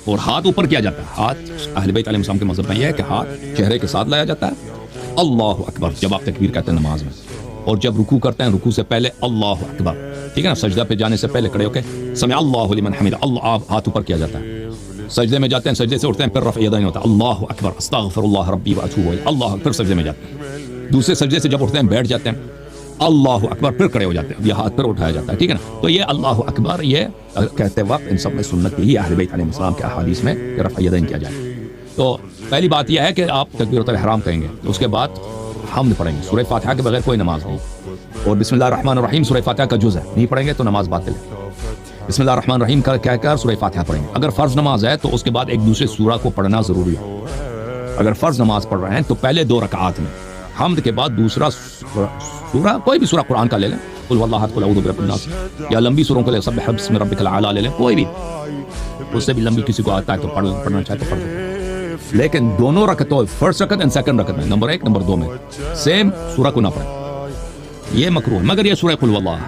اور ہاتھ اوپر کیا جاتا ہے. ہاتھ اہل بیت علیہ السلام کے مذہب میں یہ ہے کہ ہاتھ چہرے کے ساتھ لایا جاتا ہے. اللہ اکبر جب آپ تکبیر کہتے ہیں نماز میں, اور جب رکوع کرتے ہیں رکوع سے پہلے اللہ اکبر, ٹھیک ہے نا, سجدہ پہ جانے سے پہلے کھڑے ہو کے سمع اللہ لمن حمد, اللہ ہاتھ اوپر کیا جاتا ہے. سجدے میں جاتے ہیں, سجدے سے اٹھتے ہیں, پھر رفع یدین ہوتا ہے, اللہ اکبر استغفر اللہ ربی واتوب الیہ, اللہ, پھر سجدے میں جاتے ہیں. دوسرے سجدے سے جب اٹھتے ہیں بیٹھ جاتے ہیں, اللہ اکبر, پھر کھڑے ہو جاتے ہیں, یہ ہاتھ پھر اٹھایا جاتا ہے, ٹھیک ہے نا. تو یہ اللہ اکبر یہ کہتے وقت ان سب میں سنت یہی اہل بیت علیہ السلام کے احادیث میں کہ رفع یدین کیا جائے. تو پہلی بات یہ ہے کہ آپ تکبیرۃ الاحرام کہیں گے, تو اس کے بعد حمد پڑھیں گے. سورہ فاتحہ کے بغیر کوئی نماز نہیں, اور بسم اللہ الرحمن الرحیم سورہ فاتحہ کا جز ہے, نہیں پڑھیں گے تو نماز باطل ہے. بسم اللہ الرحمن الرحیم کہہ کر سورہ فاتحہ پڑھیں گے. اگر فرض نماز ہے تو اس کے بعد ایک دوسرے سورہ کو پڑھنا ضروری ہے. اگر فرض نماز پڑھ رہے ہیں تو پہلے 2 رکعات میں حمد کے بعد دوسرا سورہ, کوئی بھی سورہ قرآن کا لے لیں, قل هو اللہ احد قل اعوذ برب الناس, یا لمبی سوروں کو لے, سبح باسم ربک الاعلی لے لیں, کوئی بھی, اس سے بھی لمبی کسی کو آتا ہے تو پڑھنا چاہے تو پڑھ لیں. لیکن دونوں رکعتوں, فرسٹ رکعت اینڈ سیکنڈ رکعت میں, نمبر 1 نمبر 2 میں سیم سورہ کو نہ پڑھیں, یہ مکروہ ہے. مگر یہ سورہ قل هو اللہ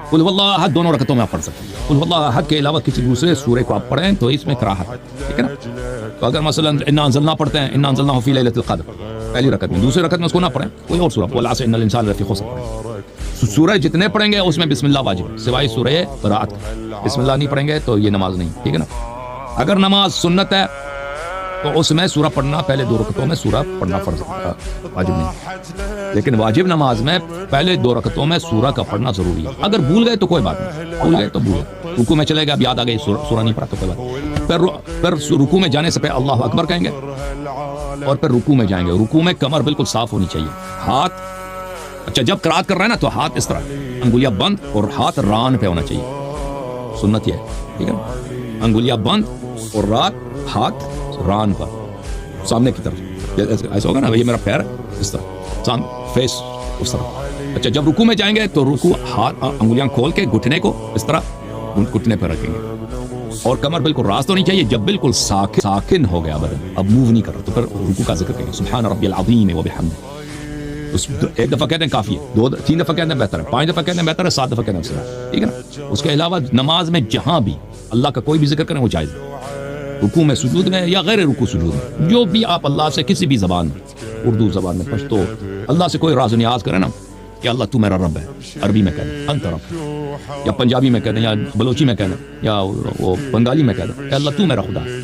قل هو اللہ احد دونوں رکعتوں میں آپ پڑھ سکتے ہیں. قل هو اللہ احد کے علاوہ کسی دوسرے سورے کو آپ پڑھیں تو اس میں کراہت ہے, ٹھیک ہے نا. تو اگر مثلا انا انزلنا پڑھتے ہیں, انا انزلناہ فی لیلۃ القدر پہلی رکعت میں, دوسری رکعت میں اس کو نہ پڑھیں, کوئی اور سورہ, والعصر ان الانسان لفی خسر پڑھیں. سورہ جتنے پڑھیں گے اس میں بسم اللہ واجب ہے, سوائے سورہ براءت. بسم اللہ نہیں پڑھیں گے تو یہ نماز نہیں, ٹھیک ہے نا. اگر نماز سنت ہے تو اس میں سورہ پڑھنا پہلے 2 رکعتوں میں سورہ پڑھنا فرض واجب نہیں, لیکن واجب نماز میں پہلے 2 رکعتوں میں سورہ کا پڑھنا ضروری ہے. اگر بھول گئے تو کوئی بات نہیں, بھول گئے تو بھول گئے, رکوع میں چلے گئے, اب یاد آ گئی سورہ نہیں پڑھا تو کوئی بات نہیں. پھر رکوع میں جانے سے پہلے اللہ اکبر کہیں گے, اور پھر رکوع میں جائیں گے. رکوع میں کمر بالکل صاف ہونی چاہیے, ہاتھ, اچھا جب قرات کر رہے ہیں نا تو ہاتھ اس طرح, انگلیاں بند اور ہاتھ ران پہ ہونا چاہیے, سنت یہ ہے, ٹھیک ہے. انگلیاں بند اور ہاتھ ران پر, سامنے کی طرف, ایسا ہوگا نا, یہ میرا پیر اس طرح, فیس اس طرح. اچھا جب رکوع میں جائیں گے تو رکوع ہاتھ انگلیاں کھول کے گھٹنے کو اس طرح گھٹنے پہ رکھیں گے, اور کمر بالکل راست ہونی چاہیے. جب بالکل ساکن ہو گیا بدن, اب موو نہیں کر رہا, تو پھر رکوع کا ذکر کریں گے, سبحان ربی العظیم وبحمدہ. ایک دفعہ کہتے ہیں کافی ہے, 3 دفعہ کہتے ہیں بہتر ہے, 5 دفعہ کہتے ہیں بہتر ہے, 7 دفعہ کہتے ہیں, ٹھیک ہے نا. اس کے علاوہ نماز میں جہاں بھی اللہ کا کوئی بھی ذکر کریں وہ جائز ہے, رکوع میں, سجود میں, یا غیر رکوع سجود میں, جو بھی آپ اللہ سے کسی بھی زبان میں, اردو زبان میں, پشتو, اللہ سے کوئی راز و نیاز کریں نا کہ اللہ تو میرا رب ہے, عربی میں کہہ دیں انت رب, یا پنجابی میں کہہ دیں, یا بلوچی میں کہہ دیں, یا وہ بنگالی میں کہہ دیں کہ اللہ تو میرا خدا ہے,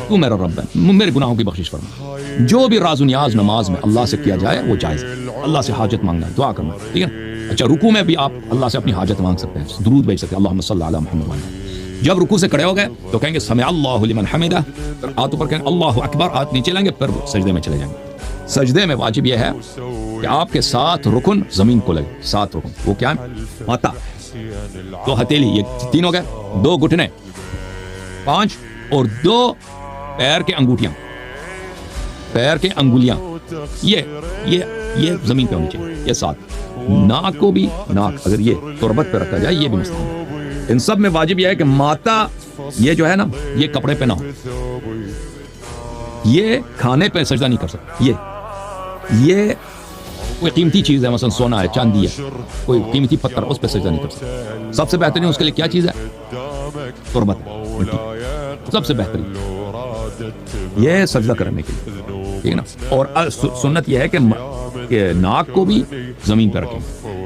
تو میرا رب ہے, میرے گناہوں کی بخشش فرما. جو بھی راز و نیاز نماز میں اللہ سے کیا جائے وہ جائز ہے. اللہ سے حاجت مانگنا, دعا کرنا, ٹھیک ہے. اچھا رکوع میں بھی آپ اللہ سے اپنی حاجت مانگ سکتے ہیں, درود بھیج سکتے ہیں, اللہم صلی علی محمد. جب رکوع سے کھڑے ہو گئے تو کہیں گے سمع اللہ لمن حمدہ, پھر ہاتھ اوپر کہیں اللہ اکبر, ہاتھ نیچے لیں گے, پھر سجدے میں چلے جائیں گے. سجدے میں واجب یہ ہے کہ آپ کے 7 رکن زمین کو لگے, 7 رکن, وہ کیا ہے, ماتھا, 2 ہتھیلی, یہ 3 ہو گئے, 2 گھٹنے, 5, اور 2 پیر کے انگوٹھیاں, پیر کے انگلیاں, یہ زمین پہ ہونی چاہیے, یہ 7. ناک کو بھی, ناک اگر یہ تربت پہ رکھا جائے یہ بھی مستحب ہے. ان سب میں واجب یہ ہے کہ ماتا یہ جو ہے نا یہ کپڑے پہ نہ ہو, یہ کھانے پہ سجدہ نہیں کر سکتا, یہ کوئی قیمتی چیز ہے, مثلا سونا ہے, چاندی ہے, کوئی قیمتی پتھر, اس پہ سجدہ نہیں کر سکتا. سب سے بہترین اس کے لیے کیا چیز ہے, تربت, مٹی, سب سے بہترین یہ سجدہ کرنے کے لیے, ٹھیک ہے نا. اور سنت یہ ہے کہ ناک کو بھی زمین پہ رکھیں,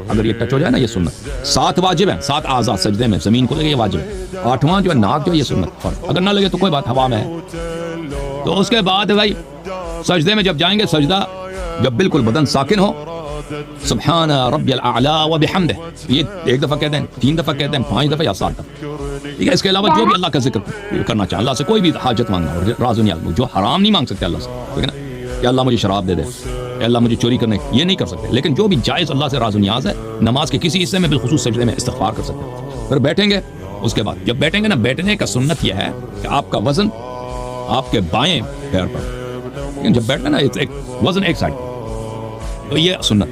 اگر یہ ٹچ ہو جائے نا یہ سنت. 7 واجب ہیں, 7 اعضاء سجدے میں زمین کو لگے یہ واجب ہے. 8واں جو ہے ناک جو ہے یہ سنت فرض, اگر نہ لگے تو کوئی بات, ہوا میں ہے. تو اس کے بعد بھائی سجدے میں جب جائیں گے, سجدہ جب بالکل بدن ساکن ہو, سبحان ربی الاعلی وبحمدہ, یہ 1 دفعہ کہتے ہیں, 3 دفعہ کہتے ہیں, 5 دفعہ یا 7 دفعہ, ٹھیک ہے. اس کے علاوہ جو بھی اللہ کا ذکر کرنا چاہے, اللہ سے کوئی بھی حاجت مانگنا, راز و نیاز, جو حرام نہیں مانگ سکتے اللہ سے, ٹھیک ہے نا, کہ اللہ مجھے شراب دے دے, کہ اللہ مجھے چوری کرنے, یہ نہیں کر سکتے. لیکن جو بھی جائز اللہ سے راز و نیاز ہے, نماز کے کسی حصے میں بالخصوص سجدے میں استغفار کر سکتے ہیں. پھر بیٹھیں گے, اس کے بعد جب بیٹھیں گے نا, بیٹھنے کا سنت یہ ہے کہ آپ کا وزن آپ کے بائیں پیر پر, جب بیٹھنا نا ایک وزن ایک سائڈ, تو یہ سنت.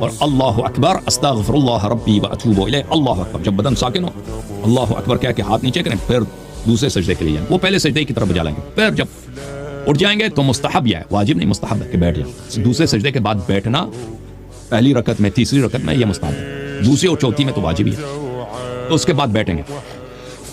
اور اللہ اکبر استغفر اللہ ربی واتوب الیہ, اللہ اکبر, جب بدن ساکن ہو اللہ اکبر کہہ کے ہاتھ نیچے کریں, پھر دوسرے سجدے کے لیے جائیں. وہ پہلے سجدے کی طرف بجا لیں گے, پھر جب اٹھ جائیں گے تو مستحب یہ ہے, واجب نہیں, مستحب ہے کہ بیٹھ جائیں. دوسرے سجدے کے بعد بیٹھنا پہلی رکعت میں, تیسری رکعت میں یہ مستحب ہے, دوسری اور چوتھی میں تو واجب ہی ہے. تو اس کے بعد بیٹھیں گے,